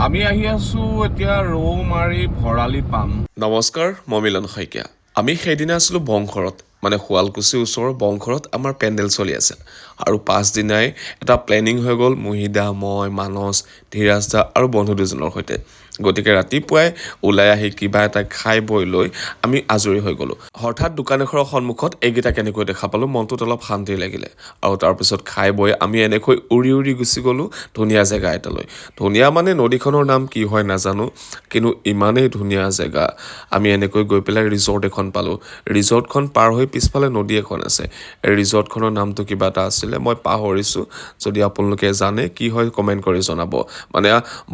আমি আহি আছো এতিয়া ৰৌমাৰী ভৰালি পাম। নমস্কাৰ, মই মিলন শইকীয়া। আমি সেইদিনা আছিলোঁ বংঘৰত, মানে শুৱালকুছিৰ ওচৰৰ বংঘৰত আমাৰ পেণ্ডেল চলি আছিল। আৰু পাছদিনাই এটা প্লেনিং হৈ গ'ল মুহিদা, মই, মানস, ধীৰাজ দা আৰু বন্ধু দুজনৰ সৈতে। গতিকে ৰাতিপুৱাই ওলাই আহি কিবা এটা খাই বৈ লৈ আমি আজৰি হৈ গ'লোঁ। হঠাৎ দোকান এখনৰ সন্মুখত এইকেইটা কেনেকৈ দেখা পালোঁ, মনটোত অলপ শান্তি লাগিলে। আৰু তাৰপিছত খাই বৈ আমি এনেকৈ উৰি উৰি গুচি গ'লোঁ ধুনীয়া জেগা এটালৈ। ধুনীয়া মানে নদীখনৰ নাম কি হয় নাজানো, কিন্তু ইমানেই ধুনীয়া জেগা। আমি এনেকৈ গৈ পেলাই ৰিজৰ্ট এখন পালোঁ। ৰিজৰ্টখন পাৰ হৈ পিছফালে নদী এখন আছে। এই ৰিজৰ্টখনৰ নামটো কিবা এটা আছিলে, মই পাহৰিছোঁ। যদি আপোনালোকে জানে কি হয় কমেণ্ট কৰি জনাব। মানে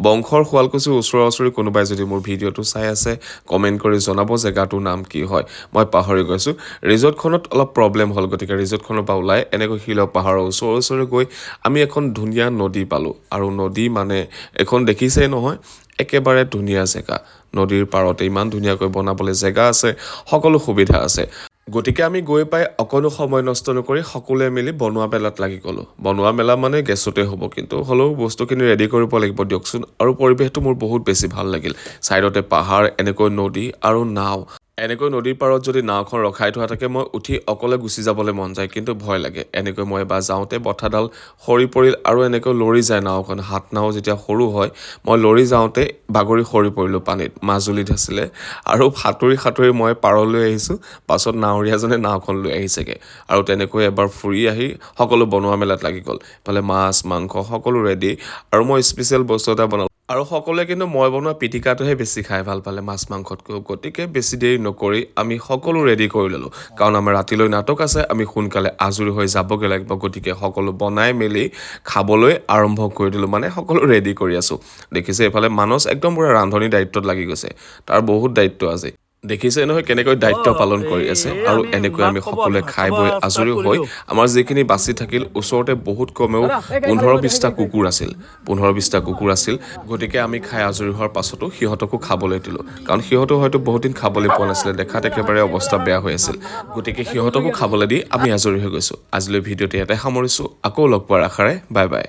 বংশৰ শুৱালকুছিৰ ওচৰা ওচৰি কোনোবাই যদি মোৰ ভিডিঅ'টো চাই আছে কমেণ্ট কৰি জনাব জেগাটোৰ নাম কি হয়, মই পাহৰি গৈছোঁ। ৰিজৰ্টখনত অলপ প্ৰব্লেম হ'ল, গতিকে ৰিজৰ্টখনৰ পৰা ওলাই এনেকৈ শিল পাহাৰৰ ওচৰে ওচৰে গৈ আমি এখন ধুনীয়া নদী পালোঁ। আৰু নদী মানে এখন দেখিছেই নহয়, একেবাৰে ধুনীয়া জেগা। নদীৰ পাৰতে ইমান ধুনীয়াকৈ বনাবলৈ জেগা আছে, সকলো সুবিধা আছে। গতিকে আমি গৈ পাই অকণো সময় নষ্ট নকৰি সকলোৱে মিলি বনোৱা মেলাত লাগি গ'লোঁ। বনোৱা মেলা মানে গেছতে হ'ব, কিন্তু হ'লেও বস্তুখিনি ৰেডি কৰিব লাগিব দিয়কচোন। আৰু পৰিৱেশটো মোৰ বহুত বেছি ভাল লাগিল। ছাইডতে পাহাৰ, এনেকৈ নদী আৰু নাও। এনেকৈ নদীৰ পাৰত যদি নাওখন ৰখাই থোৱা থাকে, মই উঠি অকলে গুচি যাবলৈ মন যায়, কিন্তু ভয় লাগে। এনেকৈ মই এবাৰ যাওঁতে বঠাডাল সৰি পৰিল আৰু এনেকৈ লৰি যায় নাওখন। হাত নাও যেতিয়া সৰু হয়, মই লৰি যাওঁতে বাগৰি সৰি পৰিলোঁ পানীত। মাজুলীত আছিলে আৰু সাঁতুৰি সাঁতুৰি মই পাৰলৈ আহিছোঁ। পাছত নাৱৰীয়াজনে নাওখন লৈ আহিছেগৈ। আৰু তেনেকৈ এবাৰ ফুৰি আহি সকলো বনোৱা মেলাত লাগি গ'ল। ইফালে মাছ মাংস সকলো ৰেডি, আৰু মই স্পেচিয়েল বস্তু এটা বনালোঁ। আৰু সকলোৱে কিন্তু মই বনোৱা পিটিকাটোহে বেছি খাই ভাল পালে মাছ মাংসতকৈ। গতিকে বেছি দেৰি নকৰি আমি সকলো ৰেডি কৰি ল'লোঁ, কাৰণ আমাৰ ৰাতিলৈ নাটক আছে, আমি সোনকালে আজৰি হৈ যাবগৈ লাগিব। গতিকে সকলো বনাই মেলি খাবলৈ আৰম্ভ কৰি দিলোঁ, মানে সকলো ৰেডি কৰি আছোঁ। দেখিছে এইফালে মানস একদম পুৰা ৰান্ধনি দায়িত্বত লাগি গৈছে, তাৰ বহুত দায়িত্ব আছে। দেখিছে নহয় কেনেকৈ দায়িত্ব পালন কৰি আছে। আৰু এনেকৈ আমি সকলোৱে খাই বৈ আজৰি হৈ আমাৰ যিখিনি বাচি থাকিল, ওচৰতে বহুত কমেও 15-20টা কুকুৰ আছিল। 15-20টা কুকুৰ আছিল। গতিকে আমি খাই আজৰি হোৱাৰ পাছতো সিহঁতকো খাবলৈ দিলোঁ, কাৰণ সিহঁতো হয়তো বহুত দিন খাবলৈ পোৱা নাছিলে, দেখাত একেবাৰে অৱস্থা বেয়া হৈ আছিল। গতিকে সিহঁতকো খাবলৈ দি আমি আজৰি হৈ গৈছোঁ। আজিলৈ ভিডিঅ'টো ইয়াতে সামৰিছোঁ, আকৌ লগ পোৱাৰ আশাৰে বাই বাই।